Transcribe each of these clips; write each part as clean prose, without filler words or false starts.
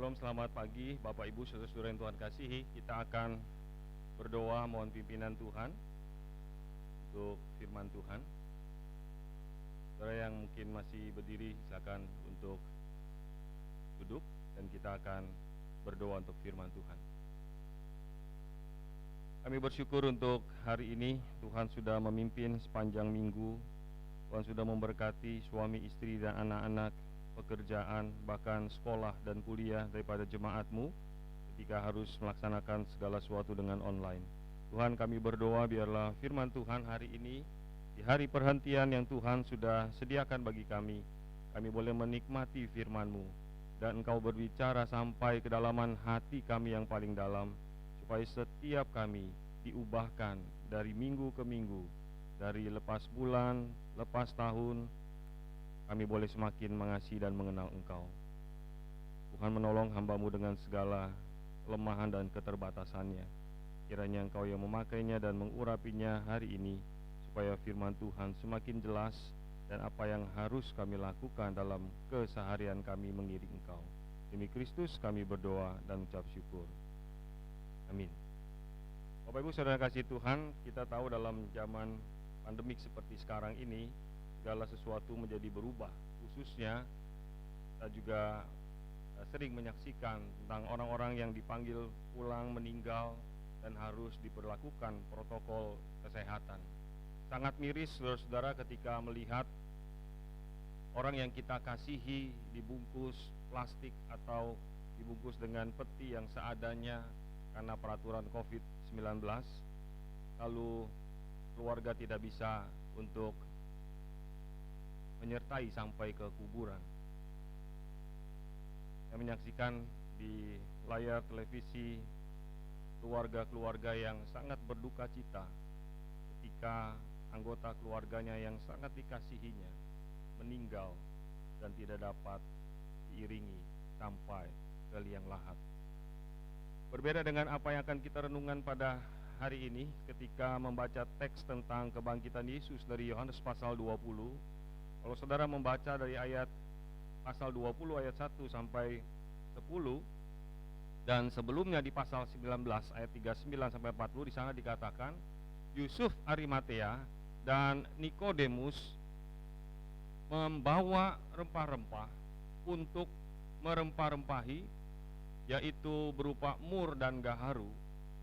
Shalom, selamat pagi Bapak Ibu saudara-saudara yang Tuhan kasihi. Kita akan berdoa mohon pimpinan Tuhan untuk firman Tuhan. Saudara yang mungkin masih berdiri silakan untuk duduk dan kita akan berdoa untuk firman Tuhan. Kami bersyukur untuk hari ini Tuhan sudah memimpin sepanjang minggu. Tuhan sudah memberkati suami, istri dan anak-anak, pekerjaan, bahkan sekolah dan kuliah daripada jemaat-Mu ketika harus melaksanakan segala sesuatu dengan online. Tuhan, kami berdoa biarlah firman Tuhan hari ini di hari perhentian yang Tuhan sudah sediakan bagi kami boleh menikmati firman-Mu dan Engkau berbicara sampai kedalaman hati kami yang paling dalam, supaya setiap kami diubahkan dari minggu ke minggu, dari lepas bulan, lepas tahun, kami boleh semakin mengasihi dan mengenal Engkau. Tuhan, menolong hamba-Mu dengan segala kelemahan dan keterbatasannya. Kiranya Engkau yang memakainya dan mengurapinya hari ini, supaya firman Tuhan semakin jelas dan apa yang harus kami lakukan dalam keseharian kami mengiring Engkau. Demi Kristus kami berdoa dan ucap syukur. Amin. Bapak Ibu saudara kasih Tuhan, kita tahu dalam zaman pandemik seperti sekarang ini, segala sesuatu menjadi berubah. Khususnya kita juga sering menyaksikan tentang orang-orang yang dipanggil pulang meninggal dan harus diberlakukan protokol kesehatan. Sangat miris saudara-saudara ketika melihat orang yang kita kasihi dibungkus plastik atau dibungkus dengan peti yang seadanya karena peraturan COVID-19, lalu keluarga tidak bisa untuk menyertai sampai ke kuburan. Saya menyaksikan di layar televisi keluarga-keluarga yang sangat berduka cita ketika anggota keluarganya yang sangat dikasihinya meninggal dan tidak dapat diiringi sampai ke liang lahat. Berbeda dengan apa yang akan kita renungkan pada hari ini ketika membaca teks tentang kebangkitan Yesus dari Yohanes pasal 20. Kalau saudara membaca dari ayat pasal 20 ayat 1 sampai 10 dan sebelumnya di pasal 19 ayat 39 sampai 40, di sana dikatakan Yusuf Arimatea dan Nikodemus membawa rempah-rempah untuk merempah-rempahi, yaitu berupa mur dan gaharu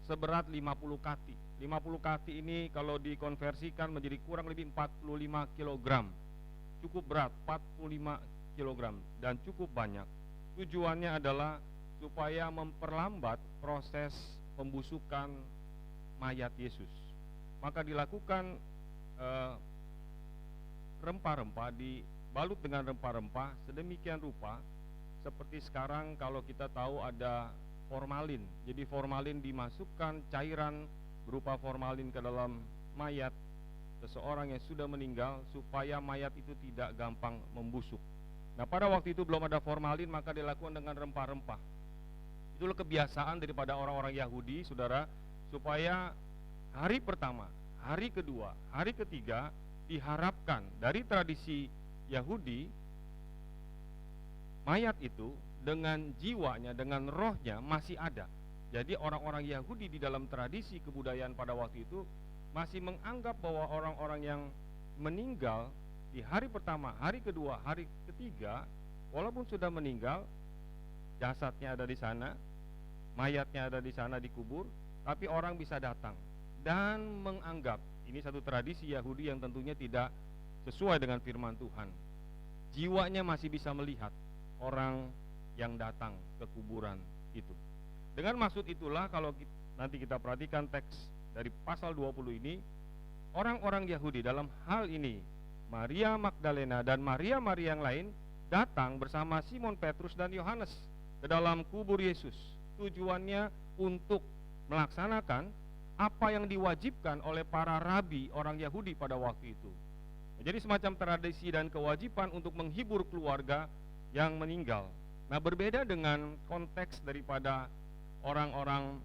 seberat 50 kati. 50 kati ini kalau dikonversikan menjadi kurang lebih 45 kilogram. Cukup berat, 45 kg dan cukup banyak. Tujuannya adalah supaya memperlambat proses pembusukan mayat Yesus. Maka dilakukan rempah-rempah, dibalut dengan rempah-rempah sedemikian rupa seperti sekarang kalau kita tahu ada formalin. Jadi formalin dimasukkan cairan berupa formalin ke dalam mayat seseorang yang sudah meninggal supaya mayat itu tidak gampang membusuk. Nah, pada waktu itu belum ada formalin, maka dilakukan dengan rempah-rempah. Itulah kebiasaan daripada orang-orang Yahudi, saudara, supaya hari pertama, hari kedua, hari ketiga diharapkan dari tradisi Yahudi, mayat itu dengan jiwanya, dengan rohnya masih ada. Jadi orang-orang Yahudi di dalam tradisi kebudayaan pada waktu itu masih menganggap bahwa orang-orang yang meninggal di hari pertama, hari kedua, hari ketiga, walaupun sudah meninggal, jasadnya ada di sana, mayatnya ada di sana dikubur, tapi orang bisa datang dan menganggap ini satu tradisi Yahudi yang tentunya tidak sesuai dengan firman Tuhan. Jiwanya masih bisa melihat orang yang datang ke kuburan itu. Dengan maksud itulah kalau nanti kita perhatikan teks dari pasal 20 ini, orang-orang Yahudi dalam hal ini Maria Magdalena dan Maria-Maria yang lain datang bersama Simon Petrus dan Yohanes ke dalam kubur Yesus. Tujuannya untuk melaksanakan apa yang diwajibkan oleh para rabi orang Yahudi pada waktu itu. Jadi semacam tradisi dan kewajiban untuk menghibur keluarga yang meninggal. Nah, berbeda dengan konteks daripada orang-orang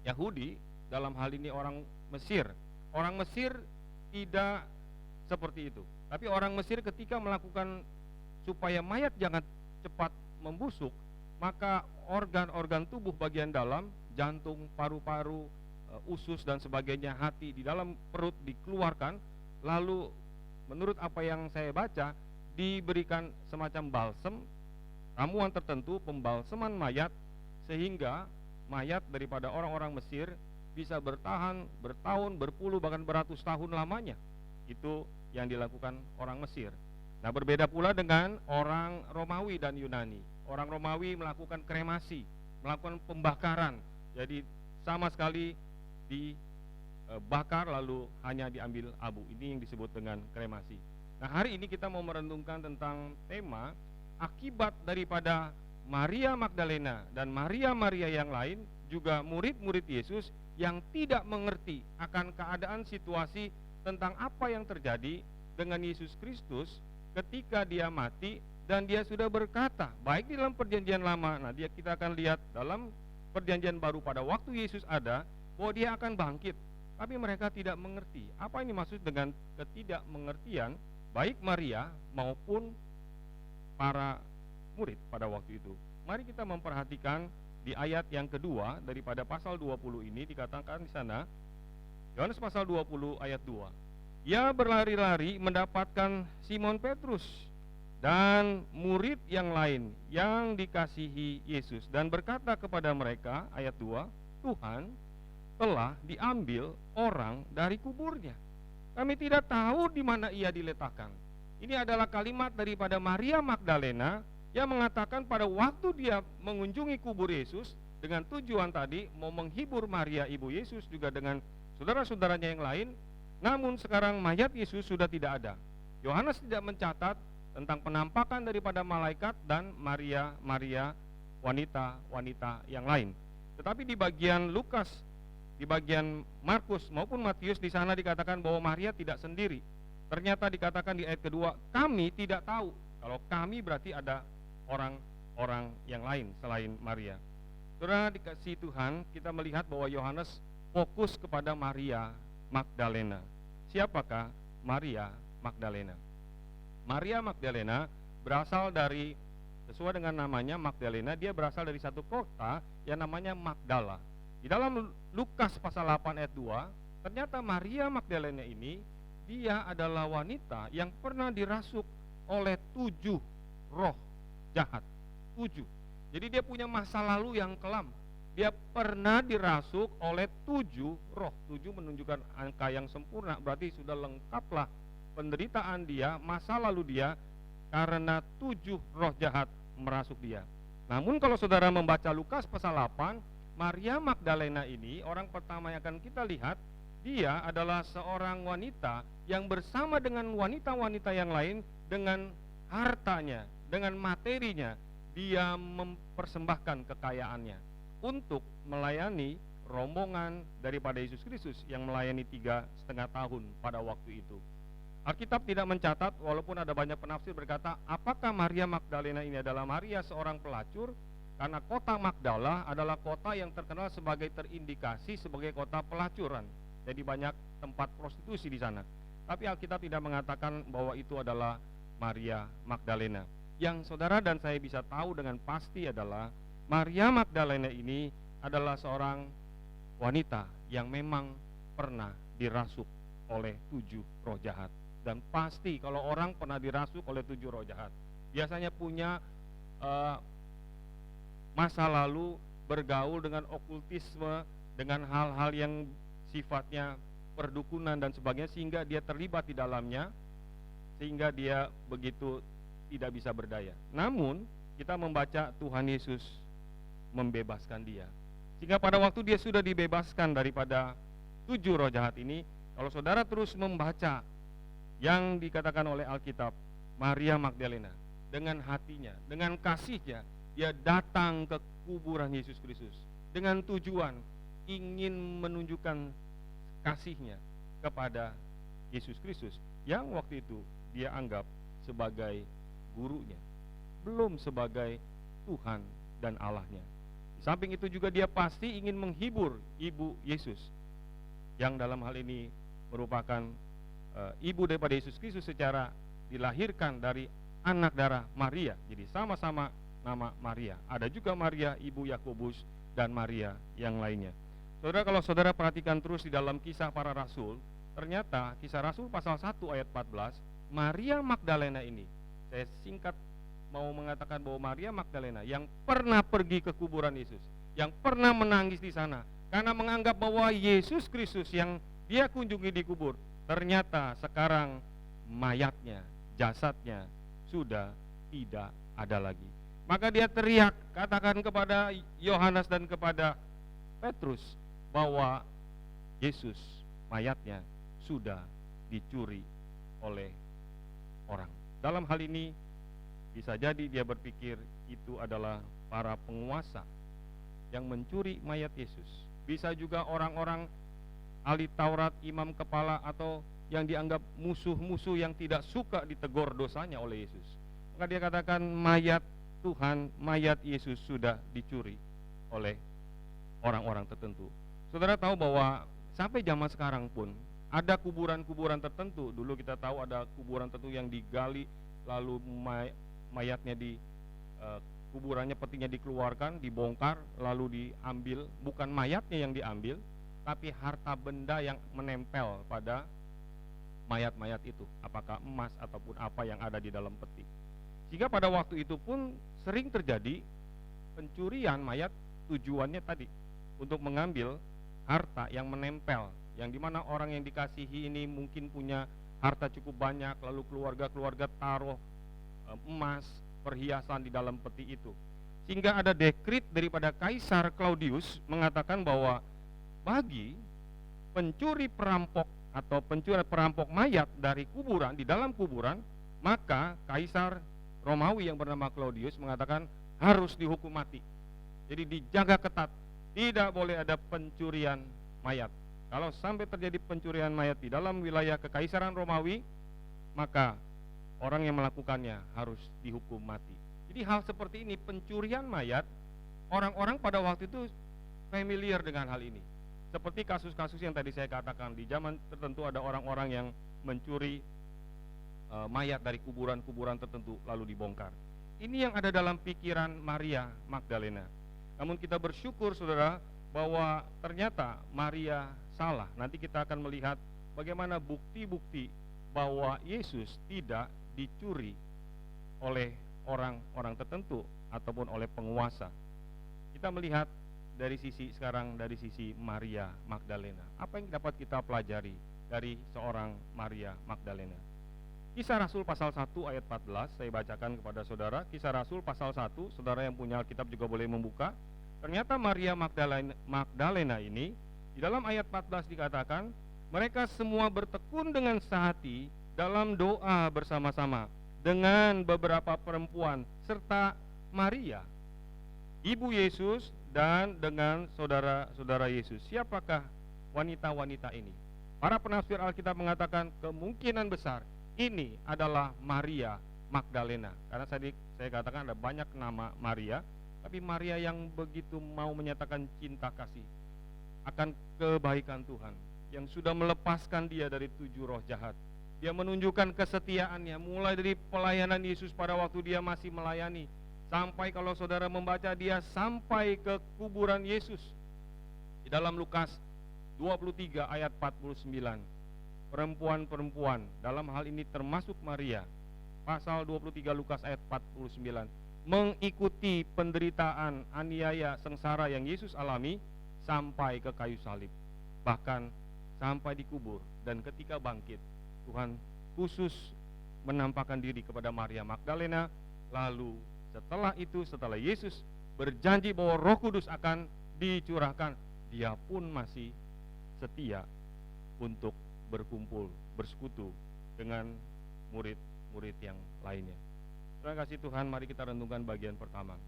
Yahudi, dalam hal ini orang Mesir. Orang Mesir tidak seperti itu. Tapi orang Mesir ketika melakukan supaya mayat jangan cepat membusuk, maka organ-organ tubuh bagian dalam, jantung, paru-paru, usus dan sebagainya, hati di dalam perut dikeluarkan, lalu menurut apa yang saya baca diberikan semacam balsem, ramuan tertentu, pembalseman mayat, sehingga mayat daripada orang-orang Mesir bisa bertahan bertahun, berpuluh, bahkan beratus tahun lamanya. Itu yang dilakukan orang Mesir. Nah, berbeda pula dengan orang Romawi dan Yunani. Orang Romawi melakukan kremasi, melakukan pembakaran. Jadi sama sekali dibakar lalu hanya diambil abu. Ini yang disebut dengan kremasi. Nah, hari ini kita mau merenungkan tentang tema akibat daripada Maria Magdalena dan Maria yang lain, juga murid-murid Yesus yang tidak mengerti akan keadaan situasi tentang apa yang terjadi dengan Yesus Kristus ketika dia mati dan dia sudah berkata, baik di dalam perjanjian lama, nah kita akan lihat dalam perjanjian baru pada waktu Yesus ada, bahwa dia akan bangkit. Tapi mereka tidak mengerti. Apa ini maksud dengan ketidakmengertian baik Maria maupun para murid pada waktu itu? Mari kita memperhatikan di ayat yang kedua daripada pasal 20 ini, dikatakan di sana, Yohanes pasal 20 ayat 2. Ia berlari-lari mendapatkan Simon Petrus dan murid yang lain yang dikasihi Yesus, dan berkata kepada mereka, ayat 2, Tuhan, telah diambil orang dari kuburnya. Kami tidak tahu di mana ia diletakkan. Ini adalah kalimat daripada Maria Magdalena yang mengatakan pada waktu dia mengunjungi kubur Yesus dengan tujuan tadi mau menghibur Maria ibu Yesus juga dengan saudara-saudaranya yang lain. Namun sekarang mayat Yesus sudah tidak ada. Yohanes tidak mencatat tentang penampakan daripada malaikat dan Maria wanita-wanita yang lain. Tetapi di bagian Lukas, di bagian Markus maupun Matius, di sana dikatakan bahwa Maria tidak sendiri. Ternyata dikatakan di ayat kedua, kami tidak tahu. Kalau kami berarti ada orang-orang yang lain selain Maria. Saudara dikasihi Tuhan, kita melihat bahwa Yohanes fokus kepada Maria Magdalena. Siapakah Maria Magdalena? Maria Magdalena berasal dari, sesuai dengan namanya Magdalena, dia berasal dari satu kota yang namanya Magdala. Di dalam Lukas pasal 8 ayat 2, ternyata Maria Magdalena ini, dia adalah wanita yang pernah dirasuk oleh 7 roh jahat. 7. Jadi dia punya masa lalu yang kelam. Dia pernah dirasuk oleh 7 roh. 7 menunjukkan angka yang sempurna, berarti sudah lengkaplah penderitaan dia, masa lalu dia, karena 7 roh jahat merasuk dia. Namun kalau saudara membaca Lukas pasal 8, Maria Magdalena ini, orang pertama yang akan kita lihat, dia adalah seorang wanita yang bersama dengan wanita-wanita yang lain, dengan hartanya, dengan materinya, dia mempersembahkan kekayaannya untuk melayani rombongan daripada Yesus Kristus yang melayani 3,5 tahun pada waktu itu. Alkitab tidak mencatat, walaupun ada banyak penafsir berkata, apakah Maria Magdalena ini adalah Maria seorang pelacur? Karena kota Magdala adalah kota yang terkenal sebagai terindikasi sebagai kota pelacuran. Jadi banyak tempat prostitusi di sana. Tapi Alkitab tidak mengatakan bahwa itu adalah Maria Magdalena. Yang saudara dan saya bisa tahu dengan pasti adalah Maria Magdalena ini adalah seorang wanita yang memang pernah dirasuk oleh 7 roh jahat. Dan pasti kalau orang pernah dirasuk oleh 7 roh jahat, biasanya punya masa lalu bergaul dengan okultisme, dengan hal-hal yang sifatnya perdukunan dan sebagainya, sehingga dia terlibat di dalamnya, sehingga dia begitu tidak bisa berdaya. Namun kita membaca Tuhan Yesus membebaskan dia, sehingga pada waktu dia sudah dibebaskan daripada 7 roh jahat ini, kalau saudara terus membaca yang dikatakan oleh Alkitab, Maria Magdalena dengan hatinya, dengan kasihnya, dia datang ke kuburan Yesus Kristus dengan tujuan ingin menunjukkan kasihnya kepada Yesus Kristus yang waktu itu dia anggap sebagai gurunya, belum sebagai Tuhan dan Allahnya. Di samping itu juga dia pasti ingin menghibur ibu Yesus, yang dalam hal ini merupakan ibu daripada Yesus Kristus secara dilahirkan dari anak darah Maria. Jadi sama-sama nama Maria. Ada juga Maria ibu Yakobus dan Maria yang lainnya. Saudara, kalau saudara perhatikan terus di dalam Kisah Para Rasul, ternyata Kisah Rasul pasal 1 ayat 14, Maria Magdalena ini, saya singkat mau mengatakan bahwa Maria Magdalena yang pernah pergi ke kuburan Yesus, yang pernah menangis di sana karena menganggap bahwa Yesus Kristus yang dia kunjungi di kubur, ternyata sekarang mayatnya, jasadnya sudah tidak ada lagi. Maka dia teriak, katakan kepada Yohanes dan kepada Petrus bahwa Yesus mayatnya sudah dicuri oleh orang. Dalam hal ini bisa jadi dia berpikir itu adalah para penguasa yang mencuri mayat Yesus. Bisa juga orang-orang ahli Taurat, imam kepala, atau yang dianggap musuh-musuh yang tidak suka ditegur dosanya oleh Yesus. Maka dia katakan mayat Tuhan, mayat Yesus sudah dicuri oleh orang-orang tertentu. Saudara tahu bahwa sampai zaman sekarang pun ada kuburan-kuburan tertentu. Dulu kita tahu ada kuburan tertentu yang digali, lalu mayatnya di kuburannya, petinya dikeluarkan, dibongkar, lalu diambil, bukan mayatnya yang diambil, tapi harta benda yang menempel pada mayat-mayat itu, apakah emas ataupun apa yang ada di dalam peti. Sehingga pada waktu itu pun sering terjadi pencurian mayat, tujuannya tadi untuk mengambil harta yang menempel, yang dimana orang yang dikasihi ini mungkin punya harta cukup banyak, lalu keluarga-keluarga taruh emas, perhiasan di dalam peti itu. Sehingga ada dekrit daripada Kaisar Claudius mengatakan bahwa bagi pencuri perampok atau pencuri perampok mayat dari kuburan, di dalam kuburan, maka Kaisar Romawi yang bernama Claudius mengatakan harus dihukum mati. Jadi dijaga ketat, tidak boleh ada pencurian mayat. Kalau sampai terjadi pencurian mayat di dalam wilayah Kekaisaran Romawi, maka orang yang melakukannya harus dihukum mati. Jadi hal seperti ini, pencurian mayat, orang-orang pada waktu itu familiar dengan hal ini. Seperti kasus-kasus yang tadi saya katakan, di zaman tertentu ada orang-orang yang mencuri mayat dari kuburan-kuburan tertentu lalu dibongkar. Ini yang ada dalam pikiran Maria Magdalena. Namun kita bersyukur saudara bahwa ternyata Maria salah. Nanti kita akan melihat bagaimana bukti-bukti bahwa Yesus tidak dicuri oleh orang-orang tertentu ataupun oleh penguasa. Kita melihat dari sisi sekarang, dari sisi Maria Magdalena. Apa yang dapat kita pelajari dari seorang Maria Magdalena? Kisah Rasul pasal 1 ayat 14, saya bacakan kepada saudara. Kisah Rasul pasal 1, saudara yang punya Alkitab juga boleh membuka. Ternyata Maria Magdalena ini, di dalam ayat 14 dikatakan, mereka semua bertekun dengan sehati dalam doa bersama-sama dengan beberapa perempuan serta Maria, ibu Yesus, dan dengan saudara-saudara Yesus. Siapakah wanita-wanita ini? Para penafsir Alkitab mengatakan kemungkinan besar ini adalah Maria Magdalena. Karena saya katakan ada banyak nama Maria, tapi Maria yang begitu mau menyatakan cinta kasih akan kebaikan Tuhan, yang sudah melepaskan dia dari 7 roh jahat. Dia menunjukkan kesetiaannya mulai dari pelayanan Yesus pada waktu dia masih melayani, sampai kalau saudara membaca dia sampai ke kuburan Yesus. Di dalam Lukas 23 ayat 49, perempuan-perempuan, dalam hal ini termasuk Maria, pasal 23 Lukas ayat 49, mengikuti penderitaan, aniaya, sengsara yang Yesus alami sampai ke kayu salib, bahkan sampai dikubur. Dan ketika bangkit, Tuhan khusus menampakkan diri kepada Maria Magdalena. Lalu setelah itu, setelah Yesus berjanji bahwa Roh Kudus akan dicurahkan, dia pun masih setia untuk berkumpul, bersekutu dengan murid-murid yang lainnya. Terima kasih Tuhan. Mari kita renungkan bagian pertama.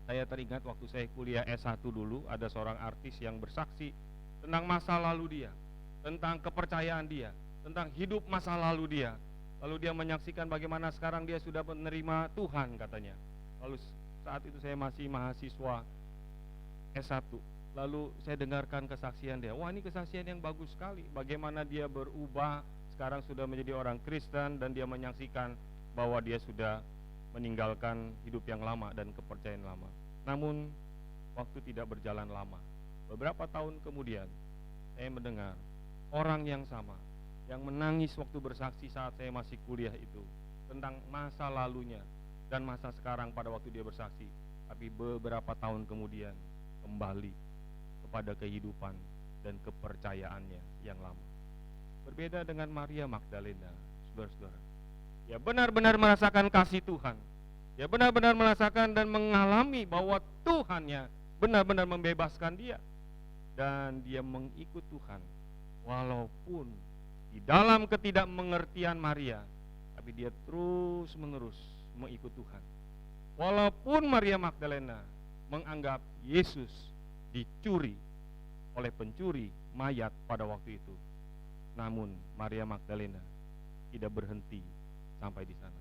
Saya teringat waktu saya kuliah S1 dulu, ada seorang artis yang bersaksi tentang masa lalu dia, tentang kepercayaan dia, tentang hidup masa lalu dia. Lalu dia menyaksikan bagaimana sekarang dia sudah menerima Tuhan katanya. Lalu saat itu saya masih mahasiswa S1. Lalu saya dengarkan kesaksian dia. Wah, ini kesaksian yang bagus sekali. Bagaimana dia berubah, sekarang sudah menjadi orang Kristen, dan dia menyaksikan bahwa dia sudah meninggalkan hidup yang lama dan kepercayaan lama. Namun waktu tidak berjalan lama. Beberapa tahun kemudian saya mendengar orang yang sama yang menangis waktu bersaksi saat saya masih kuliah itu tentang masa lalunya dan masa sekarang pada waktu dia bersaksi, tapi beberapa tahun kemudian kembali kepada kehidupan dan kepercayaannya yang lama. Berbeda dengan Maria Magdalena, saudara-saudara. Ya benar-benar merasakan kasih Tuhan. Ya benar-benar merasakan dan mengalami bahwa Tuhannya benar-benar membebaskan dia. Dan dia mengikut Tuhan. Walaupun di dalam ketidakmengertian Maria, tapi dia terus-menerus mengikut Tuhan. Walaupun Maria Magdalena menganggap Yesus dicuri oleh pencuri mayat pada waktu itu, namun Maria Magdalena tidak berhenti sampai di sana.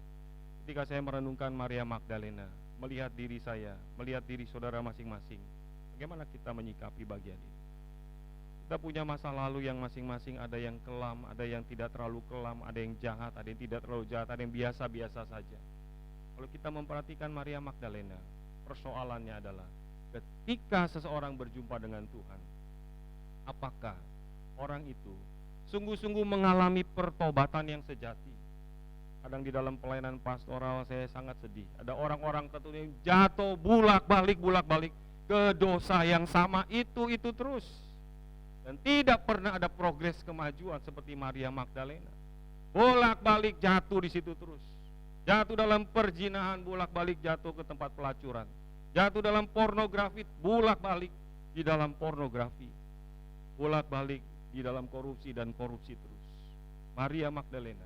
Ketika saya merenungkan Maria Magdalena, melihat diri saya, melihat diri saudara masing-masing, bagaimana kita menyikapi bagian ini? Kita punya masa lalu yang masing-masing, ada yang kelam, ada yang tidak terlalu kelam, ada yang jahat, ada yang tidak terlalu jahat, ada yang biasa-biasa saja. Kalau kita memperhatikan Maria Magdalena, persoalannya adalah ketika seseorang berjumpa dengan Tuhan, apakah orang itu sungguh-sungguh mengalami pertobatan yang sejati? Kadang di dalam pelayanan pastoral saya sangat sedih. Ada orang-orang tertentu yang jatuh bolak-balik ke dosa yang sama itu terus. Dan tidak pernah ada progres kemajuan seperti Maria Magdalena. Bolak-balik jatuh di situ terus. Jatuh dalam perzinahan, bolak-balik jatuh ke tempat pelacuran. Jatuh dalam pornografi, bolak-balik di dalam pornografi. Bolak-balik di dalam korupsi dan korupsi terus. Maria Magdalena,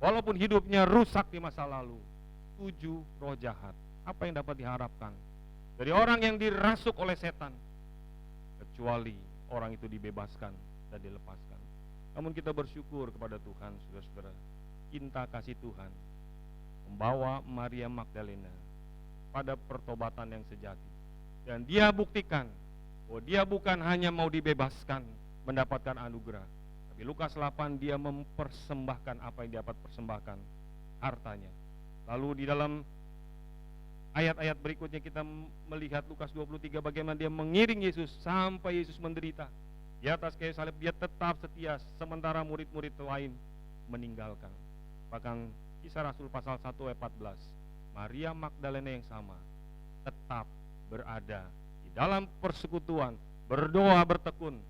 walaupun hidupnya rusak di masa lalu, 7 roh jahat. Apa yang dapat diharapkan dari orang yang dirasuk oleh setan? Kecuali orang itu dibebaskan dan dilepaskan. Namun kita bersyukur kepada Tuhan, saudara-saudara. Cinta kasih Tuhan membawa Maria Magdalena pada pertobatan yang sejati. Dan dia buktikan bahwa dia bukan hanya mau dibebaskan, mendapatkan anugerah. Tapi Lukas 8 dia mempersembahkan apa yang dia dapat persembahkan, hartanya. Lalu di dalam ayat-ayat berikutnya kita melihat Lukas 23 bagaimana dia mengiring Yesus sampai Yesus menderita. Di atas kayu salib dia tetap setia sementara murid-murid lain meninggalkan. Bahkan Kisah Rasul pasal 1 ayat 14, Maria Magdalena yang sama tetap berada di dalam persekutuan, berdoa bertekun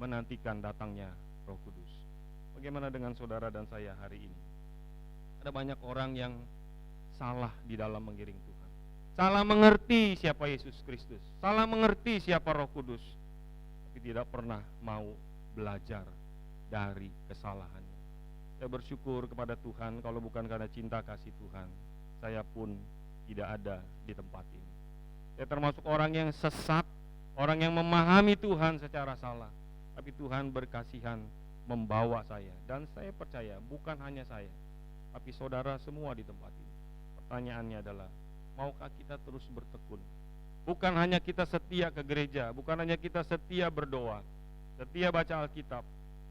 menantikan datangnya Roh Kudus. Bagaimana dengan saudara dan saya hari ini? Ada banyak orang yang salah di dalam mengiring Tuhan. Salah mengerti siapa Yesus Kristus, salah mengerti siapa Roh Kudus, tapi tidak pernah mau belajar dari kesalahannya. Saya bersyukur kepada Tuhan, kalau bukan karena cinta kasih Tuhan, saya pun tidak ada di tempat ini. Saya termasuk orang yang sesat, orang yang memahami Tuhan secara salah, tapi Tuhan berkasihan membawa saya. Dan saya percaya bukan hanya saya, tapi saudara semua di tempat ini. Pertanyaannya adalah, maukah kita terus bertekun? Bukan hanya kita setia ke gereja, bukan hanya kita setia berdoa, setia baca Alkitab,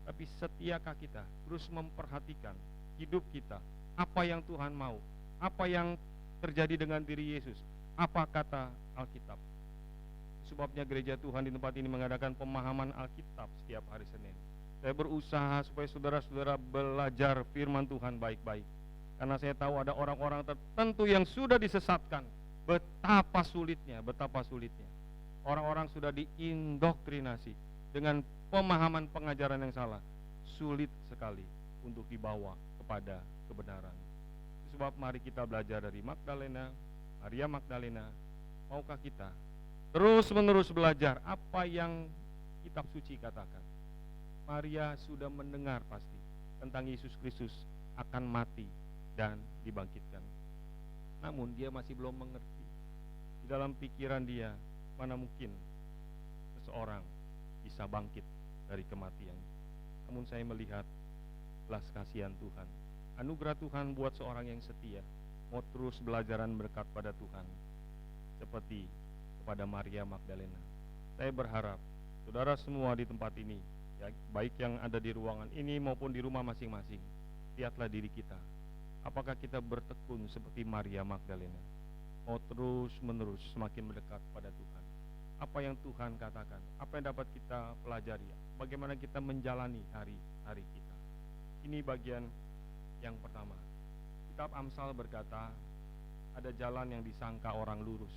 tapi setiakah kita terus memperhatikan hidup kita, apa yang Tuhan mau, apa yang terjadi dengan diri Yesus, apa kata Alkitab. Sebabnya gereja Tuhan di tempat ini mengadakan pemahaman Alkitab setiap hari Senin. Saya berusaha supaya saudara-saudara belajar firman Tuhan baik-baik, karena saya tahu ada orang-orang tertentu yang sudah disesatkan. Betapa sulitnya orang-orang sudah diindoktrinasi dengan pemahaman pengajaran yang salah. Sulit sekali untuk dibawa kepada kebenaran. Sebab mari kita belajar dari Maria Magdalena. Maukah kita terus-menerus belajar apa yang kitab suci katakan? Maria sudah mendengar pasti tentang Yesus Kristus akan mati dan dibangkitkan. Namun dia masih belum mengerti. Di dalam pikiran dia, mana mungkin seseorang bisa bangkit dari kematian. Namun saya melihat belas kasihan Tuhan, anugerah Tuhan buat seorang yang setia, mau terus belajaran berkat pada Tuhan, seperti kepada Maria Magdalena. Saya berharap saudara semua di tempat ini, ya, baik yang ada di ruangan ini maupun di rumah masing-masing, lihatlah diri kita. Apakah kita bertekun seperti Maria Magdalena, mau terus menerus semakin mendekat pada Tuhan? Apa yang Tuhan katakan, apa yang dapat kita pelajari, bagaimana kita menjalani hari-hari kita. Ini bagian yang pertama. Kitab Amsal berkata, ada jalan yang disangka orang lurus,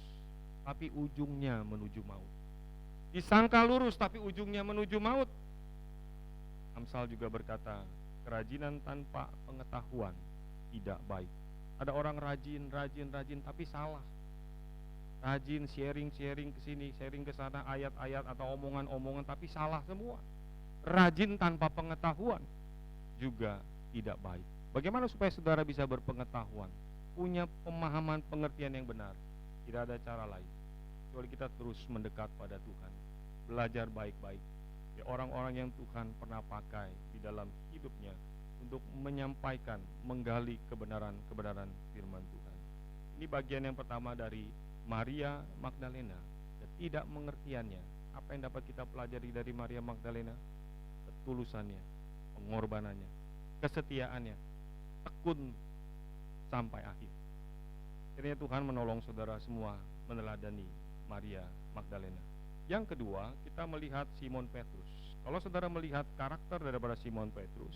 tapi ujungnya menuju maut. Disangka lurus tapi ujungnya menuju maut. Amsal juga berkata, kerajinan tanpa pengetahuan tidak baik. Ada orang rajin tapi salah. Rajin sharing ke sini, sharing ke sana, ayat-ayat atau omongan-omongan tapi salah semua. Rajin tanpa pengetahuan juga tidak baik. Bagaimana supaya saudara bisa berpengetahuan, punya pemahaman pengertian yang benar? Tidak ada cara lain kecuali kita terus mendekat pada Tuhan, belajar baik-baik ya, orang-orang yang Tuhan pernah pakai di dalam hidupnya untuk menyampaikan, menggali kebenaran firman Tuhan. Ini bagian yang pertama dari Maria Magdalena, ketidakmengertiannya. Apa yang dapat kita pelajari dari Maria Magdalena? Ketulusannya, pengorbanannya, kesetiaannya, tekun sampai akhir. Akhirnya Tuhan menolong saudara semua meneladani Maria Magdalena. Yang kedua, kita melihat Simon Petrus. Kalau saudara melihat karakter daripada Simon Petrus,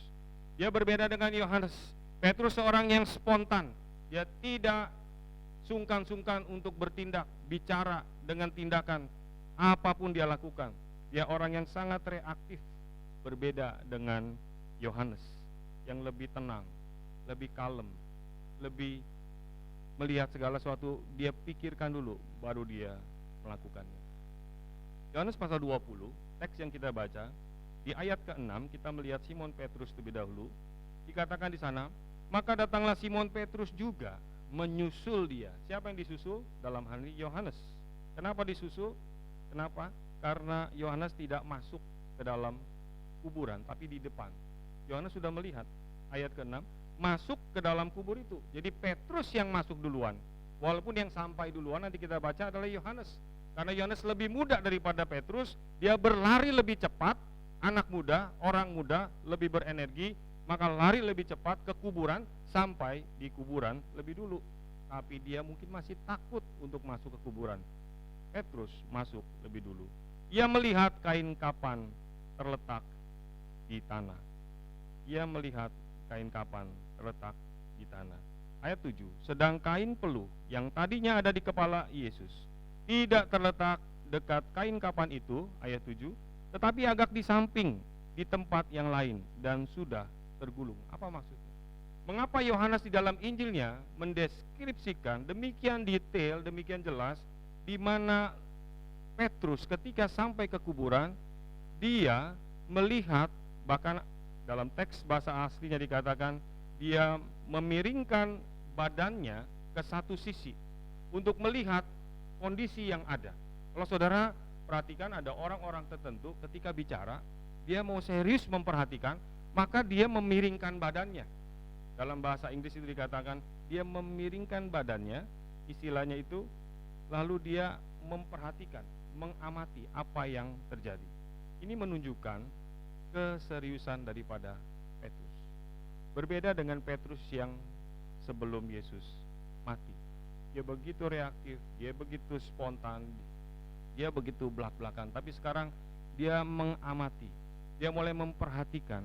dia berbeda dengan Yohanes. Petrus seorang yang spontan. Dia tidak sungkan-sungkan untuk bertindak, bicara dengan tindakan apapun dia lakukan. Dia orang yang sangat reaktif, berbeda dengan Yohanes yang lebih tenang, lebih kalem, lebih melihat segala sesuatu, dia pikirkan dulu baru dia melakukannya. Yohanes pasal 20, teks yang kita baca di ayat ke-6, kita melihat Simon Petrus terlebih dahulu. Dikatakan di sana, maka datanglah Simon Petrus juga menyusul dia. Siapa yang disusul? Dalam hal ini Yohanes. Kenapa disusul? Kenapa? Karena Yohanes tidak masuk ke dalam kuburan, tapi di depan. Yohanes sudah melihat, ayat ke-6, masuk ke dalam kubur itu. Jadi Petrus yang masuk duluan. Walaupun yang sampai duluan nanti kita baca adalah Yohanes. Karena Yohanes lebih muda daripada Petrus, dia berlari lebih cepat, anak muda, orang muda, lebih berenergi, maka lari lebih cepat ke kuburan, sampai di kuburan lebih dulu. Tapi dia mungkin masih takut untuk masuk ke kuburan. Petrus masuk lebih dulu. Ia melihat kain kapan terletak di tanah. Ia melihat kain kapan terletak di tanah. Ayat 7, sedang kain peluh yang tadinya ada di kepala Yesus tidak terletak dekat kain kapan itu, ayat 7, tetapi agak di samping, di tempat yang lain, dan sudah tergulung. Apa maksudnya? Mengapa Yohanes di dalam Injilnya mendeskripsikan demikian detail, demikian jelas, di mana Petrus ketika sampai ke kuburan, dia melihat, bahkan dalam teks bahasa aslinya dikatakan, dia memiringkan badannya ke satu sisi untuk melihat kondisi yang ada. Kalau saudara perhatikan, ada orang-orang tertentu ketika bicara, dia mau serius memperhatikan, maka dia memiringkan badannya. Dalam bahasa Inggris itu dikatakan, dia memiringkan badannya, istilahnya itu, lalu dia memperhatikan, mengamati apa yang terjadi. Ini menunjukkan keseriusan daripada Petrus. Berbeda dengan Petrus yang sebelum Yesus mati. Dia begitu reaktif, dia begitu spontan, dia begitu belak-belakan. Tapi sekarang dia mengamati, dia mulai memperhatikan,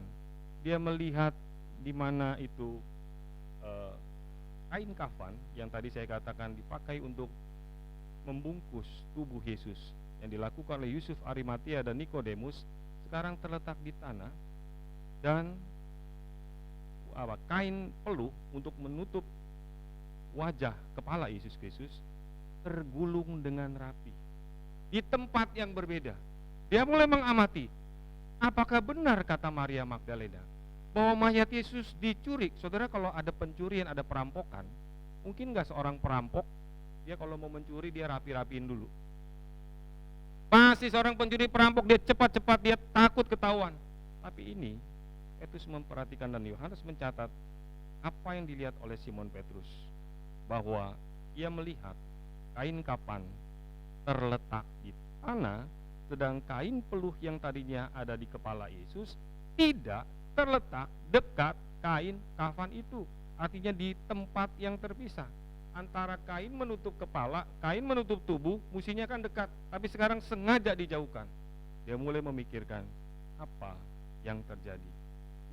dia melihat di mana itu kain kafan yang tadi saya katakan dipakai untuk membungkus tubuh Yesus yang dilakukan oleh Yusuf Arimatea dan Nikodemus, sekarang terletak di tanah, dan kain peluh untuk menutup wajah kepala Yesus Kristus tergulung dengan rapi di tempat yang berbeda. Dia mulai mengamati, apakah benar kata Maria Magdalena bahwa mayat Yesus dicuri? Saudara, kalau ada pencurian, ada perampokan, mungkin gak seorang perampok dia kalau mau mencuri dia rapi-rapiin dulu? Pasti seorang pencuri perampok dia cepat-cepat, dia takut ketahuan. Tapi ini Petrus memperhatikan, dan Yohanes mencatat apa yang dilihat oleh Simon Petrus, bahwa ia melihat kain kapan terletak di tanah, sedang kain peluh yang tadinya ada di kepala Yesus tidak terletak dekat kain kafan itu. artinya di tempat yang terpisah. Antara kain menutup kepala, kain menutup tubuh, musimnya kan dekat, tapi sekarang sengaja dijauhkan. Dia mulai memikirkan apa yang terjadi.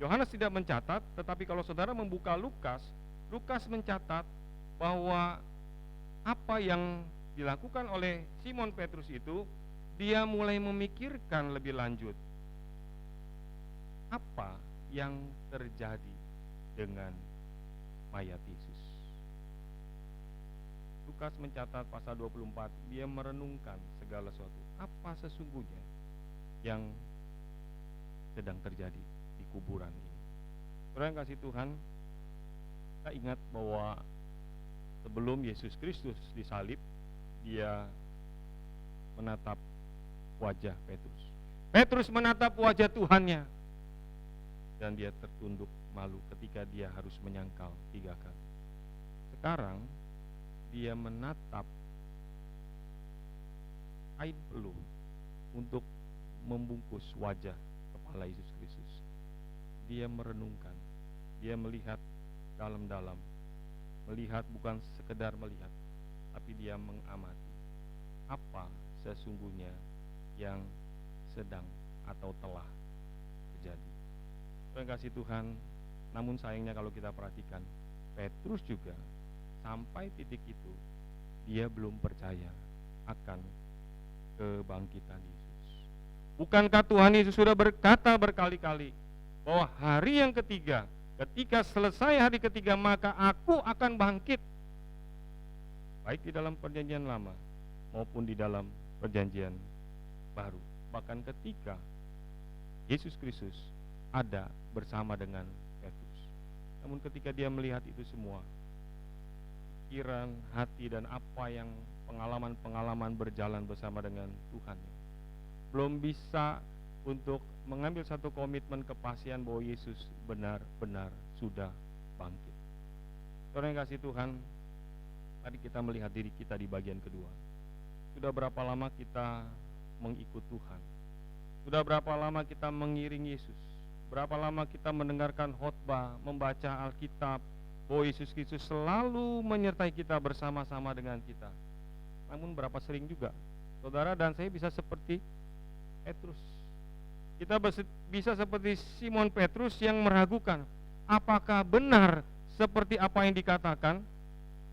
Yohanes tidak mencatat, tetapi kalau saudara membuka Lukas, Lukas mencatat bahwa apa yang dilakukan oleh Simon Petrus itu, dia mulai memikirkan lebih lanjut apa yang terjadi dengan mayat Yesus. Lukas mencatat pasal 24, dia merenungkan segala sesuatu. Apa sesungguhnya yang sedang terjadi di kuburan ini? Saudara yang kasih Tuhan, kita ingat bahwa sebelum Yesus Kristus disalib, dia menatap wajah Petrus. Petrus menatap wajah Tuhannya, dan dia tertunduk malu ketika dia harus menyangkal 3 kali. Sekarang dia menatap kain peluh untuk membungkus wajah kepala Yesus Kristus. Dia merenungkan, dia melihat dalam-dalam, melihat bukan sekedar melihat, tapi dia mengamati apa sesungguhnya yang sedang atau telah terjadi. Terima kasih Tuhan. Namun sayangnya kalau kita perhatikan, Petrus juga sampai titik itu dia belum percaya akan kebangkitan Yesus. Bukankah Tuhan Yesus sudah berkata berkali-kali bahwa hari yang ketiga, ketika selesai hari ketiga, maka aku akan bangkit, baik di dalam perjanjian lama maupun di dalam perjanjian baru. Bahkan ketika Yesus Kristus ada bersama dengan Petrus. Namun ketika dia melihat itu semua, pikiran, hati, dan apa yang pengalaman-pengalaman berjalan bersama dengan Tuhan, belum bisa untuk mengambil satu komitmen kepastian bahwa Yesus benar-benar sudah bangkit. Saudara yang kasih Tuhan, tadi kita melihat diri kita di bagian kedua. Sudah berapa lama kita mengikut Tuhan? Sudah berapa lama kita mengiring Yesus? Berapa lama kita mendengarkan khotbah, membaca Alkitab, bahwa Yesus Kristus selalu menyertai kita, bersama-sama dengan kita. Namun berapa sering juga saudara dan saya bisa seperti Petrus. Kita bisa seperti Simon Petrus yang meragukan apakah benar seperti apa yang dikatakan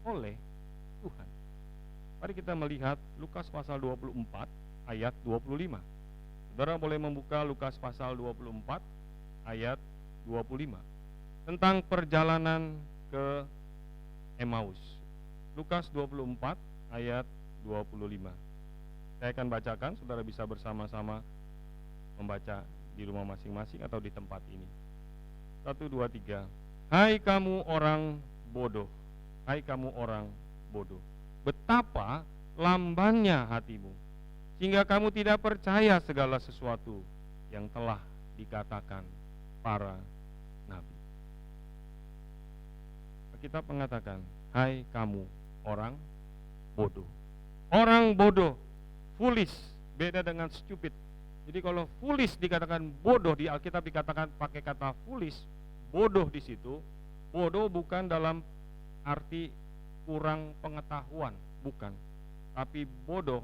oleh Tuhan. Mari kita melihat Lukas pasal 24 ayat 25. Saudara boleh membuka Lukas pasal 24 ayat 25 tentang perjalanan ke Emmaus. Lukas 24 ayat 25. Saya akan bacakan, saudara bisa bersama-sama membaca di rumah masing-masing atau di tempat ini. 1, 2, 3. Hai kamu orang bodoh, hai kamu orang bodoh, betapa lambannya hatimu, sehingga kamu tidak percaya segala sesuatu yang telah dikatakan para nabi. Kitab mengatakan, hai kamu orang bodoh. Orang bodoh, foolish, beda dengan stupid. Jadi kalau foolish dikatakan bodoh, di Alkitab dikatakan pakai kata foolish, bodoh di situ. Bodoh bukan dalam arti kurang pengetahuan, bukan. Tapi bodoh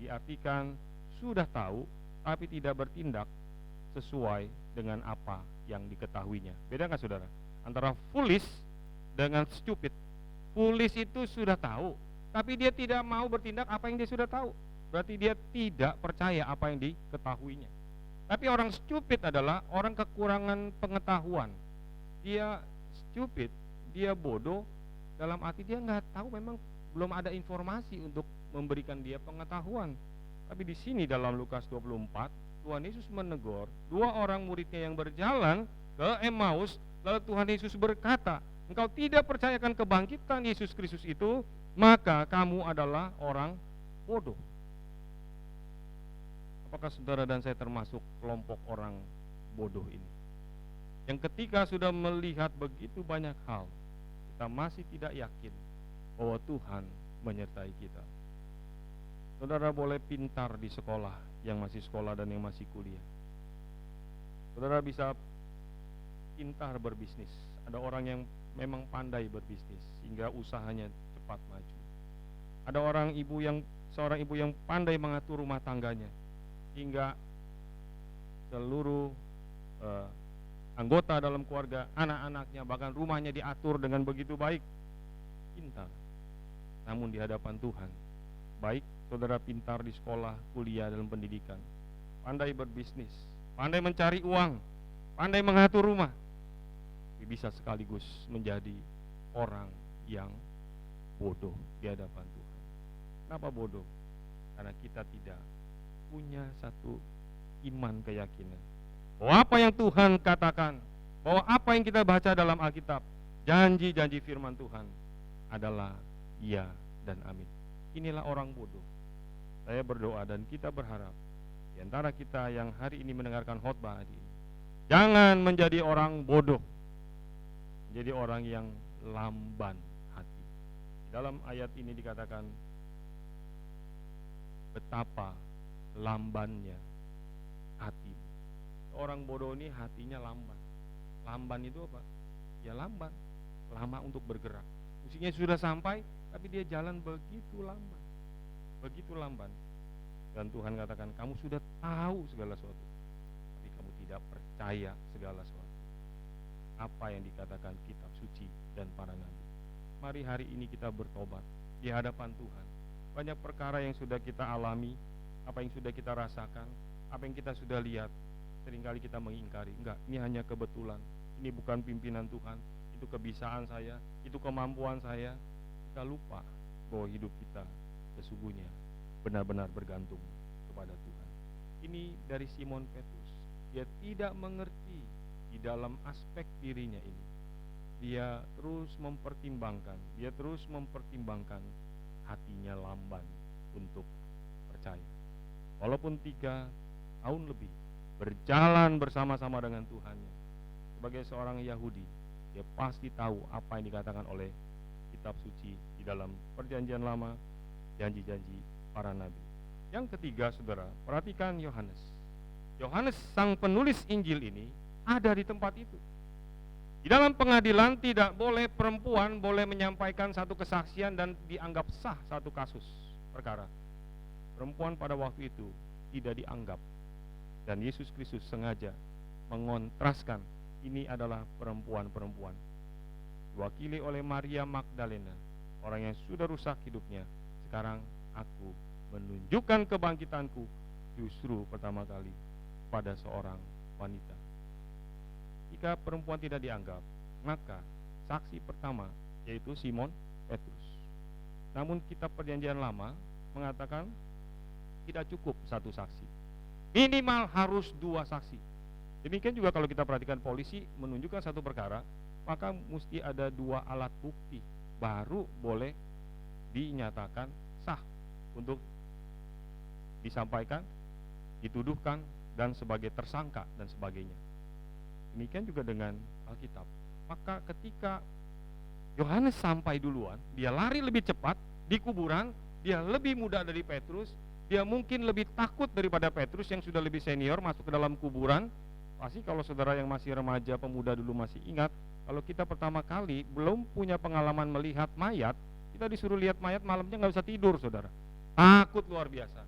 diartikan sudah tahu tapi tidak bertindak sesuai dengan apa yang diketahuinya. Beda nggak saudara? Antara foolish dengan stupid. Foolish itu sudah tahu, tapi dia tidak mau bertindak apa yang dia sudah tahu. Berarti dia tidak percaya apa yang diketahuinya. Tapi orang stupid adalah orang kekurangan pengetahuan. Dia stupid, dia bodoh, dalam arti dia nggak tahu, memang belum ada informasi untuk memberikan dia pengetahuan. Tapi di sini dalam Lukas 24, Tuhan Yesus menegur 2 orang muridnya yang berjalan ke Emmaus. Lalu Tuhan Yesus berkata, engkau tidak percayakan kebangkitan Yesus Kristus itu, maka kamu adalah orang bodoh. Apakah saudara dan saya termasuk kelompok orang bodoh ini? Yang ketika sudah melihat begitu banyak hal, kita masih tidak yakin bahwa Tuhan menyertai kita. Saudara boleh pintar di sekolah, yang masih sekolah dan yang masih kuliah. Saudara bisa pintar berbisnis. Ada orang yang memang pandai berbisnis sehingga usahanya cepat maju. Ada seorang ibu yang pandai mengatur rumah tangganya hingga seluruh anggota dalam keluarga, anak-anaknya, bahkan rumahnya diatur dengan begitu baik. Pintar. Namun di hadapan Tuhan, baik saudara pintar di sekolah, kuliah, dalam pendidikan, pandai berbisnis, pandai mencari uang, pandai mengatur rumah, bisa sekaligus menjadi orang yang bodoh di hadapan Tuhan. Kenapa bodoh? Karena kita tidak punya satu iman keyakinan bahwa apa yang Tuhan katakan, bahwa apa yang kita baca dalam Alkitab, janji-janji firman Tuhan adalah ya dan amin. Inilah orang bodoh. Saya berdoa dan kita berharap di antara kita yang hari ini mendengarkan khotbah ini, jangan menjadi orang bodoh, menjadi orang yang lamban hati. Dalam ayat ini dikatakan betapa lambannya hati. Orang bodoh ini hatinya lamban. Lamban itu apa? Ya lamban, lama untuk bergerak. Usianya sudah sampai, tapi dia jalan begitu lamban. Begitu lamban. Dan Tuhan katakan, kamu sudah tahu segala sesuatu, tapi kamu tidak percaya segala sesuatu. Apa yang dikatakan kitab suci dan para nabi. Mari hari ini kita bertobat di hadapan Tuhan. Banyak perkara yang sudah kita alami, apa yang sudah kita rasakan, apa yang kita sudah lihat, seringkali kita mengingkari. Enggak, ini hanya kebetulan, ini bukan pimpinan Tuhan, itu kebiasaan saya, itu kemampuan saya. Kita lupa bahwa hidup kita sesungguhnya benar-benar bergantung kepada Tuhan. Ini dari Simon Petrus. Dia tidak mengerti di dalam aspek dirinya ini. Dia terus mempertimbangkan hatinya lamban untuk percaya. Walaupun 3 tahun lebih berjalan bersama-sama dengan Tuhannya, sebagai seorang Yahudi, dia pasti tahu apa yang dikatakan oleh kitab suci di dalam perjanjian lama, janji-janji para nabi. Yang ketiga, saudara, perhatikan Yohanes. Yohanes sang penulis Injil ini ada di tempat itu. Di dalam pengadilan tidak boleh perempuan boleh menyampaikan satu kesaksian dan dianggap sah satu kasus perkara. Perempuan pada waktu itu tidak dianggap. Dan Yesus Kristus sengaja mengontraskan, ini adalah perempuan-perempuan. Diwakili oleh Maria Magdalena, orang yang sudah rusak hidupnya. Sekarang aku menunjukkan kebangkitanku justru pertama kali pada seorang wanita. Jika perempuan tidak dianggap, maka saksi pertama yaitu Simon Petrus. Namun kitab perjanjian lama mengatakan tidak cukup satu saksi, minimal harus 2 saksi. Demikian juga kalau kita perhatikan polisi menunjukkan satu perkara, maka mesti ada 2 alat bukti baru boleh dinyatakan sah untuk disampaikan, dituduhkan, dan sebagai tersangka dan sebagainya. Demikian juga dengan Alkitab. Maka ketika Yohanes sampai duluan, dia lari lebih cepat di kuburan, dia lebih muda dari Petrus, dia mungkin lebih takut daripada Petrus yang sudah lebih senior masuk ke dalam kuburan. Pasti kalau saudara yang masih remaja, pemuda dulu masih ingat, kalau kita pertama kali belum punya pengalaman melihat mayat, kita disuruh lihat mayat malamnya nggak bisa tidur, saudara. Takut luar biasa.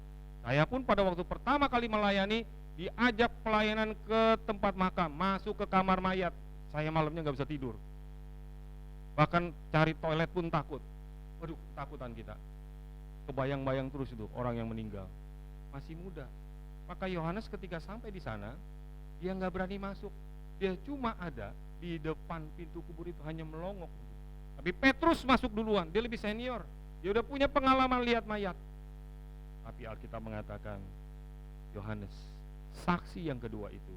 Saya pun pada waktu pertama kali melayani, diajak pelayanan ke tempat makam, masuk ke kamar mayat, saya malamnya nggak bisa tidur. Bahkan cari toilet pun takut. Waduh, ketakutan kita. Kebayang-bayang terus itu orang yang meninggal, masih muda. Maka Yohanes ketika sampai di sana, dia nggak berani masuk. Dia cuma ada di depan pintu kubur itu, hanya melongok. Tapi Petrus masuk duluan, dia lebih senior, dia udah punya pengalaman lihat mayat. Tapi Alkitab mengatakan Yohanes, saksi yang kedua itu.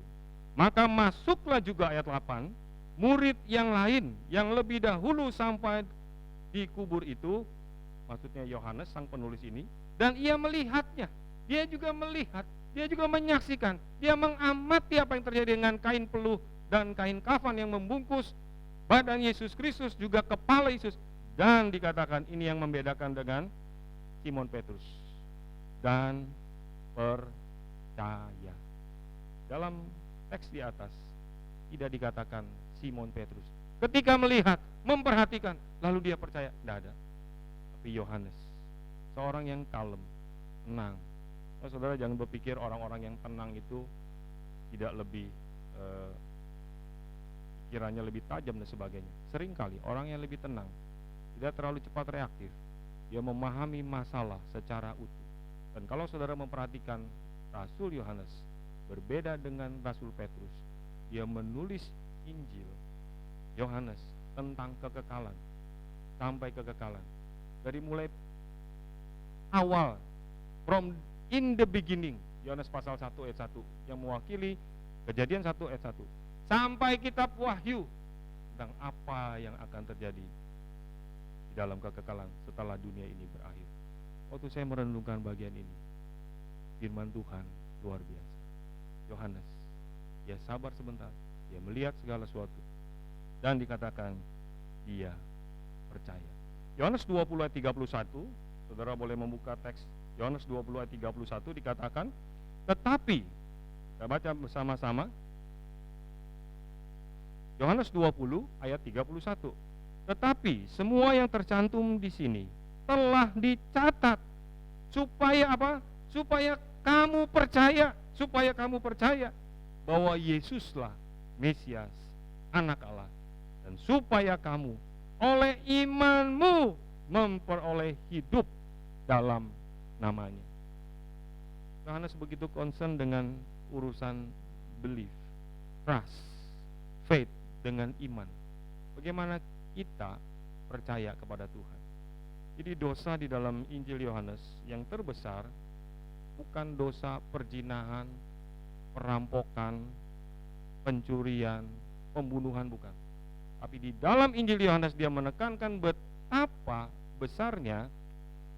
Maka masuklah juga ayat 8, murid yang lain yang lebih dahulu sampai di kubur itu, maksudnya Yohanes sang penulis ini, dan ia melihatnya. Dia juga melihat, dia juga menyaksikan, dia mengamati apa yang terjadi dengan kain peluh dan kain kafan yang membungkus badan Yesus Kristus, juga kepala Yesus. Dan dikatakan ini yang membedakan dengan Simon Petrus, dan percaya. Dalam teks di atas tidak dikatakan Simon Petrus ketika melihat, memperhatikan, lalu dia percaya. Tidak ada. Tapi Yohanes, seorang yang kalem, tenang. Nah, saudara jangan berpikir orang-orang yang tenang itu tidak lebih kiranya lebih tajam dan sebagainya. Seringkali orang yang lebih tenang, tidak terlalu cepat reaktif, dia memahami masalah secara utuh. Dan kalau saudara memperhatikan Rasul Yohanes, berbeda dengan Rasul Petrus, dia menulis Injil Yohanes tentang kekekalan sampai kekekalan. Dari mulai awal, from in the beginning, Yohanes pasal 1 ayat 1 yang mewakili Kejadian 1 ayat 1, sampai kitab Wahyu tentang apa yang akan terjadi di dalam kekekalan setelah dunia ini berakhir. Waktu saya merenungkan bagian ini, firman Tuhan luar biasa. Yohanes, dia sabar sebentar, dia melihat segala sesuatu, dan dikatakan dia percaya. Yohanes 20 ayat 31, saudara boleh membuka teks Yohanes 20 ayat 31, dikatakan, tetapi, kita baca bersama-sama, Yohanes 20 ayat 31, tetapi semua yang tercantum di sini telah dicatat supaya apa? Supaya kamu percaya bahwa Yesuslah Mesias, Anak Allah, dan supaya kamu oleh imanmu memperoleh hidup dalam namanya. Yohanes begitu concern dengan urusan belief, trust, faith, dengan iman. Bagaimana kita percaya kepada Tuhan. Jadi dosa di dalam Injil Yohanes yang terbesar bukan dosa perzinahan, perampokan, pencurian, pembunuhan, bukan. Tapi di dalam Injil Yohanes dia menekankan betapa besarnya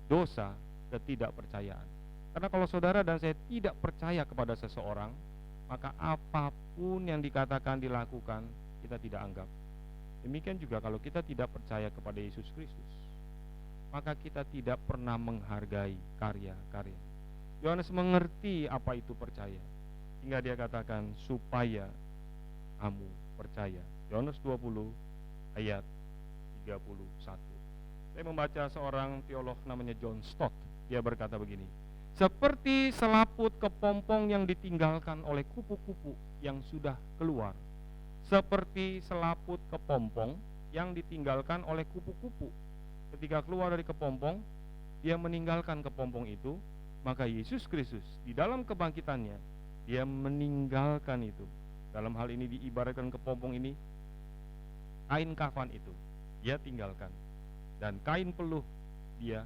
dosa ketidakpercayaan. Karena kalau saudara dan saya tidak percaya kepada seseorang, maka apapun yang dikatakan, dilakukan, kita tidak anggap. Demikian juga kalau kita tidak percaya kepada Yesus Kristus, maka kita tidak pernah menghargai karya-karya. Yohanes mengerti apa itu percaya, hingga dia katakan supaya kamu percaya. Yohanes 20 ayat 31. Saya membaca seorang teolog namanya John Stott. Dia berkata begini, seperti selaput kepompong yang ditinggalkan oleh kupu-kupu yang sudah keluar. Seperti selaput kepompong yang ditinggalkan oleh kupu-kupu. Ketika keluar dari kepompong, dia meninggalkan kepompong itu. Maka Yesus Kristus di dalam kebangkitannya, dia meninggalkan itu. Dalam hal ini diibaratkan kepompong ini, kain kafan itu dia tinggalkan, dan kain peluh dia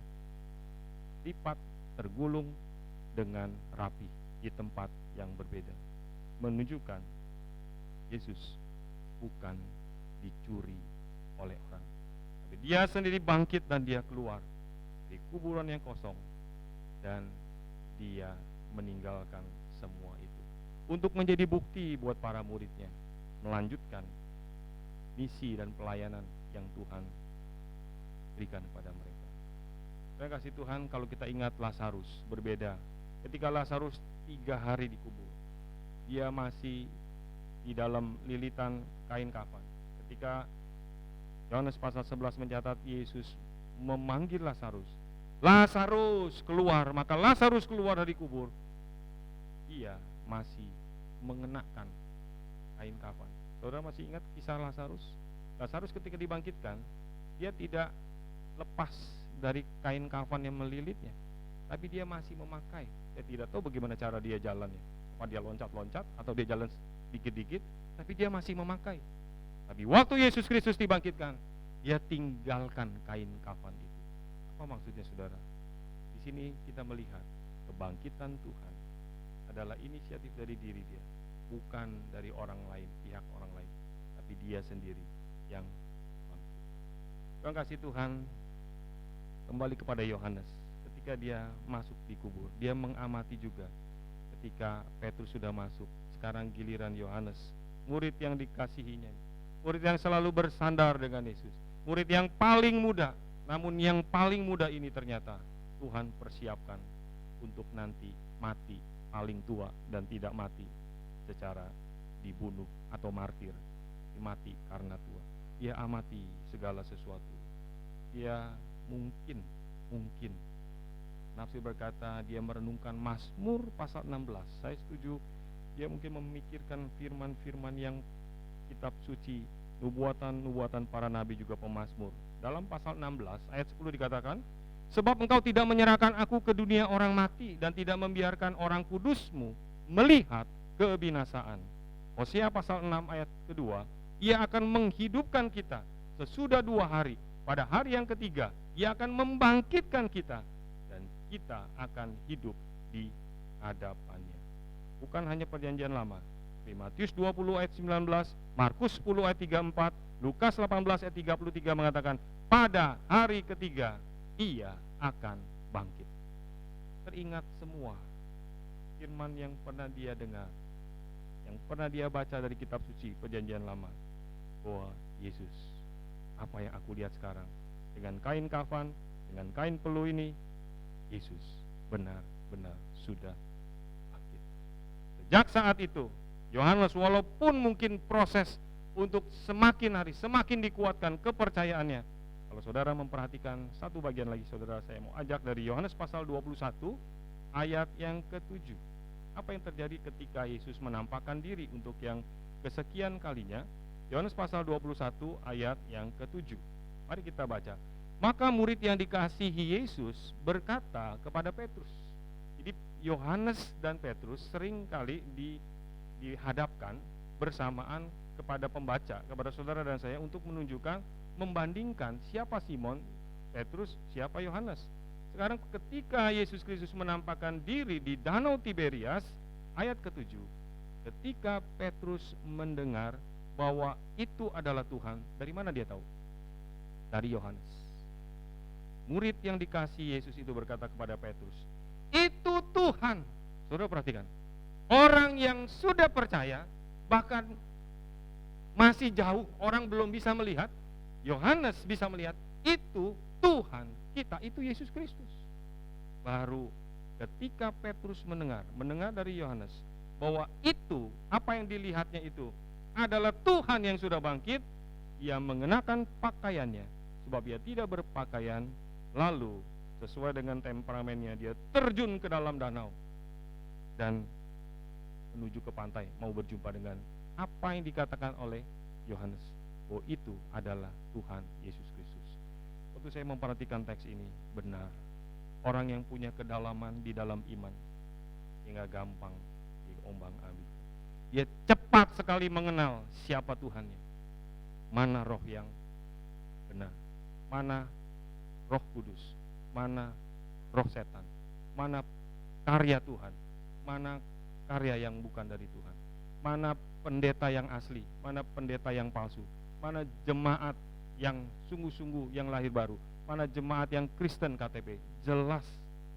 lipat, tergulung dengan rapi di tempat yang berbeda, menunjukkan Yesus bukan dicuri oleh orang, tapi dia sendiri bangkit dan dia keluar di kuburan yang kosong, dan dia meninggalkan semua itu untuk menjadi bukti buat para muridnya melanjutkan misi dan pelayanan yang Tuhan berikan kepada mereka. Terima kasih Tuhan. Kalau kita ingat Lazarus, berbeda. Ketika Lazarus 3 hari dikubur, dia masih di dalam lilitan kain kafan. Ketika Yohanes pasal 11 mencatat Yesus memanggil Lazarus, Lazarus keluar, maka Lazarus keluar dari kubur. Ia masih mengenakan kain kafan. Saudara masih ingat kisah Lazarus? Lazarus ketika dibangkitkan, dia tidak lepas dari kain kafan yang melilitnya, tapi dia masih memakai. Saya tidak tahu bagaimana cara dia jalannya, apa dia loncat-loncat atau dia jalan dikit-dikit, tapi dia masih memakai. Tapi waktu Yesus Kristus dibangkitkan, dia tinggalkan kain kafan itu. Apa maksudnya saudara? Di sini kita melihat kebangkitan Tuhan adalah inisiatif dari diri dia, bukan dari orang lain, pihak orang lain, tapi dia sendiri yang bangkit. Terima kasih Tuhan. Kembali kepada Yohanes, ketika dia masuk di kubur, dia mengamati juga ketika Petrus sudah masuk. Sekarang giliran Yohanes, murid yang dikasihinya, murid yang selalu bersandar dengan Yesus, murid yang paling muda. Namun yang paling muda ini ternyata Tuhan persiapkan untuk nanti mati paling tua, dan tidak mati secara dibunuh atau martir, mati karena tua. Dia amati segala sesuatu. Dia mungkin Nafsi berkata dia merenungkan Mazmur pasal 16. Saya setuju, dia mungkin memikirkan firman-firman yang kitab suci, nubuatan para nabi juga pemazmur. Dalam pasal 16 ayat 10 dikatakan, sebab engkau tidak menyerahkan aku ke dunia orang mati dan tidak membiarkan orang kudusmu melihat kebinasaan. Hosea pasal 6 ayat kedua, ia akan menghidupkan kita sesudah 2 hari. Pada hari yang ketiga, ia akan membangkitkan kita dan kita akan hidup di hadapannya. Bukan hanya perjanjian lama, tapi Matius 20 ayat 19, Markus 10 ayat 34, Lukas 18 ayat 33 mengatakan, pada hari ketiga ia akan bangkit. Teringat semua firman yang pernah dia dengar, yang pernah dia baca dari kitab suci perjanjian lama, bahwa Yesus, apa yang aku lihat sekarang dengan kain kafan, dengan kain peluh ini, Yesus benar-benar sudah bangkit. Sejak saat itu Yohanes, walaupun mungkin proses untuk semakin hari semakin dikuatkan kepercayaannya. Kalau saudara memperhatikan satu bagian lagi, saudara, saya mau ajak dari Yohanes pasal 21 ayat yang ke-7. Apa yang terjadi ketika Yesus menampakkan diri untuk yang kesekian kalinya? Yohanes pasal 21 ayat yang ke-7. Mari kita baca. Maka murid yang dikasihi Yesus berkata kepada Petrus. Jadi Yohanes dan Petrus sering kali dihadapkan bersamaan kepada pembaca, kepada saudara dan saya, untuk menunjukkan, membandingkan siapa Simon Petrus, siapa Yohanes. Sekarang ketika Yesus Kristus menampakkan diri di Danau Tiberias, ayat ke-7, ketika Petrus mendengar bahwa itu adalah Tuhan, dari mana dia tahu? Dari Yohanes. Murid yang dikasihi Yesus itu berkata kepada Petrus, itu Tuhan. Saudara perhatikan, orang yang sudah percaya, bahkan masih jauh, orang belum bisa melihat, Yohanes bisa melihat, itu Tuhan kita, itu Yesus Kristus. Baru ketika Petrus mendengar dari Yohanes bahwa itu, apa yang dilihatnya itu adalah Tuhan yang sudah bangkit, ia mengenakan pakaiannya, sebab ia tidak berpakaian, lalu sesuai dengan temperamennya dia terjun ke dalam danau dan menuju ke pantai, mau berjumpa dengan apa yang dikatakan oleh Yohanes, bahwa itu adalah Tuhan Yesus Kristus. Waktu saya memperhatikan teks ini, benar, orang yang punya kedalaman di dalam iman hingga gampang diombang-ambing. Dia cepat sekali mengenal siapa Tuhannya, mana roh yang benar, mana roh kudus, mana roh setan, mana karya Tuhan, mana karya yang bukan dari Tuhan, mana pendeta yang asli, mana pendeta yang palsu, mana jemaat yang sungguh-sungguh yang lahir baru, mana jemaat yang Kristen KTP. Jelas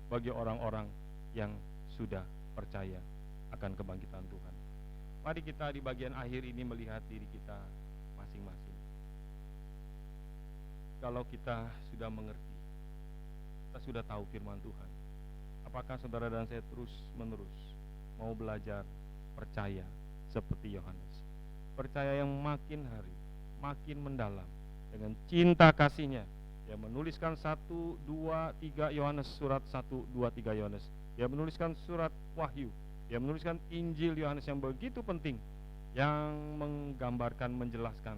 bagi orang-orang yang sudah percaya akan kebangkitan Tuhan. Mari kita di bagian akhir ini melihat diri kita masing-masing. Kalau kita sudah mengerti, kita sudah tahu firman Tuhan, apakah saudara dan saya terus-menerus mau belajar percaya seperti Yohanes? Percaya yang makin hari makin mendalam dengan cinta kasihnya. Dia menuliskan 1, 2, 3 Yohanes, surat 1, 2, 3 Yohanes. Dia menuliskan surat Wahyu. Dia menuliskan Injil Yohanes yang begitu penting, yang menggambarkan, menjelaskan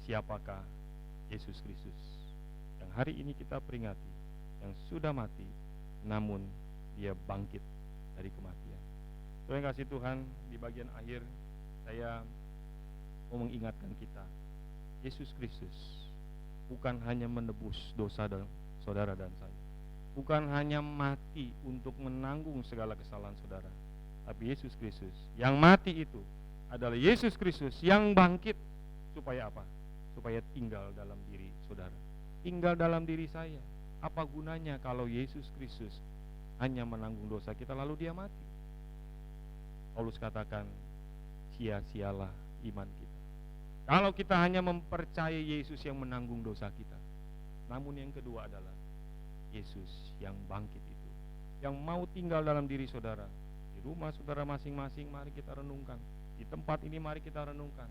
siapakah Yesus Kristus yang hari ini kita peringati, yang sudah mati namun dia bangkit dari kematian. Tuhan kasih Tuhan, di bagian akhir saya mau mengingatkan kita, Yesus Kristus bukan hanya menebus dosa saudara dan saya, bukan hanya mati untuk menanggung segala kesalahan saudara, tapi Yesus Kristus yang mati itu adalah Yesus Kristus yang bangkit. Supaya apa? Supaya tinggal dalam diri saudara, tinggal dalam diri saya. Apa gunanya kalau Yesus Kristus hanya menanggung dosa kita lalu dia mati? Paulus katakan, sia-sialah iman kita kalau kita hanya mempercayai Yesus yang menanggung dosa kita. Namun yang kedua adalah Yesus yang bangkit itu, yang mau tinggal dalam diri saudara. Di rumah saudara masing-masing, mari kita renungkan. Di tempat ini mari kita renungkan,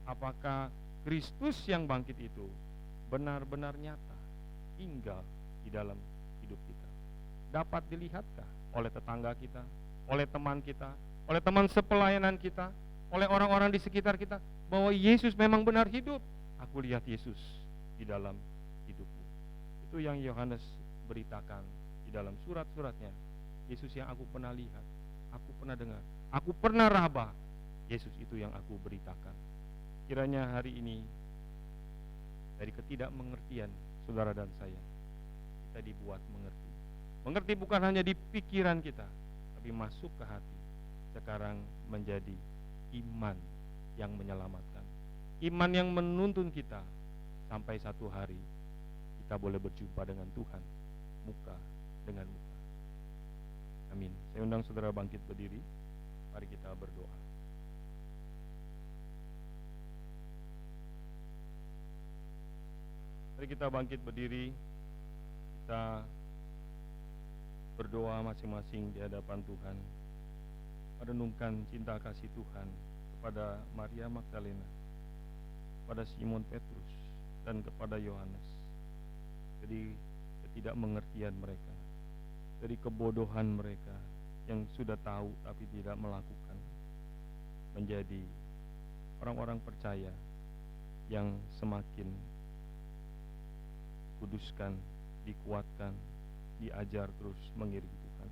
apakah Kristus yang bangkit itu benar-benar nyata, tinggal di dalam hidup kita. Dapat dilihatkah oleh tetangga kita, oleh teman kita, oleh teman sepelayanan kita, oleh orang-orang di sekitar kita, bahwa Yesus memang benar hidup? Aku lihat Yesus di dalam hidupmu. Itu yang Yohanes beritakan di dalam surat-suratnya. Yesus yang aku pernah lihat, aku pernah dengar, aku pernah raba, Yesus itu yang aku beritakan. Kiranya hari ini dari ketidakmengertian saudara dan saya, kita dibuat mengerti. Mengerti bukan hanya di pikiran kita, tapi masuk ke hati. Sekarang menjadi iman yang menyelamatkan, iman yang menuntun kita sampai satu hari kita boleh berjumpa dengan Tuhan muka dengan muka. Amin. Saya undang saudara bangkit berdiri. Mari kita berdoa. Mari kita bangkit berdiri. Kita berdoa masing-masing di hadapan Tuhan, merenungkan cinta kasih Tuhan kepada Maria Magdalena, kepada Simon Petrus, dan kepada Yohanes. Dari ketidakmengertian mereka, dari kebodohan mereka yang sudah tahu tapi tidak melakukan, menjadi orang-orang percaya yang semakin kuduskan, dikuatkan, diajar terus mengiring Tuhan.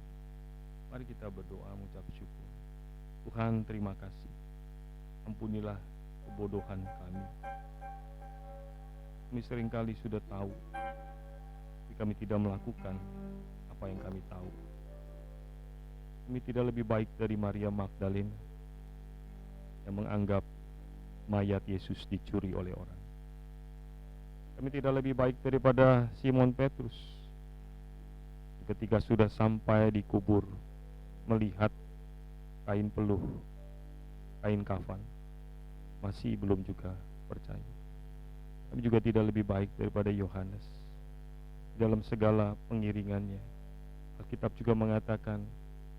Mari kita berdoa mengucap syukur. Tuhan, terima kasih. Ampunilah kebodohan kami. Kami seringkali sudah tahu, tapi kami tidak melakukan apa yang kami tahu. Kami tidak lebih baik dari Maria Magdalena yang menganggap mayat Yesus dicuri oleh orang. Kami tidak lebih baik daripada Simon Petrus ketika sudah sampai di kubur, melihat kain peluh, kain kafan, masih belum juga percaya. Kami juga tidak lebih baik daripada Yohanes. Dalam segala pengiringannya, Alkitab juga mengatakan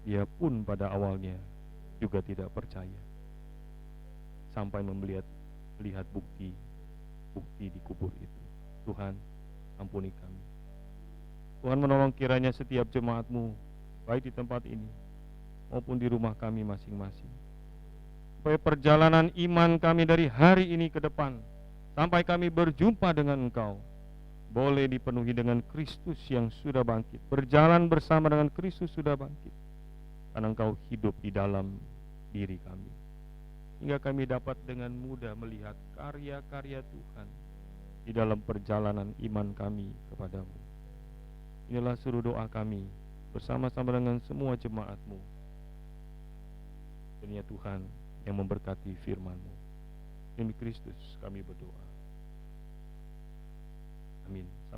dia pun pada awalnya juga tidak percaya, sampai melihat bukti di kubur itu. Tuhan, ampuni kami. Tuhan, menolong kiranya setiap jemaat-Mu, baik di tempat ini maupun di rumah kami masing-masing, supaya perjalanan iman kami dari hari ini ke depan sampai kami berjumpa dengan Engkau boleh dipenuhi dengan Kristus yang sudah bangkit, berjalan bersama dengan Kristus sudah bangkit, karena Engkau hidup di dalam diri kami, hingga kami dapat dengan mudah melihat karya-karya Tuhan di dalam perjalanan iman kami kepadamu. Inilah seluruh doa kami bersama-sama dengan semua jemaat-Mu. Dan ya Tuhan yang memberkati firman-Mu. Demi Kristus kami berdoa. Amin.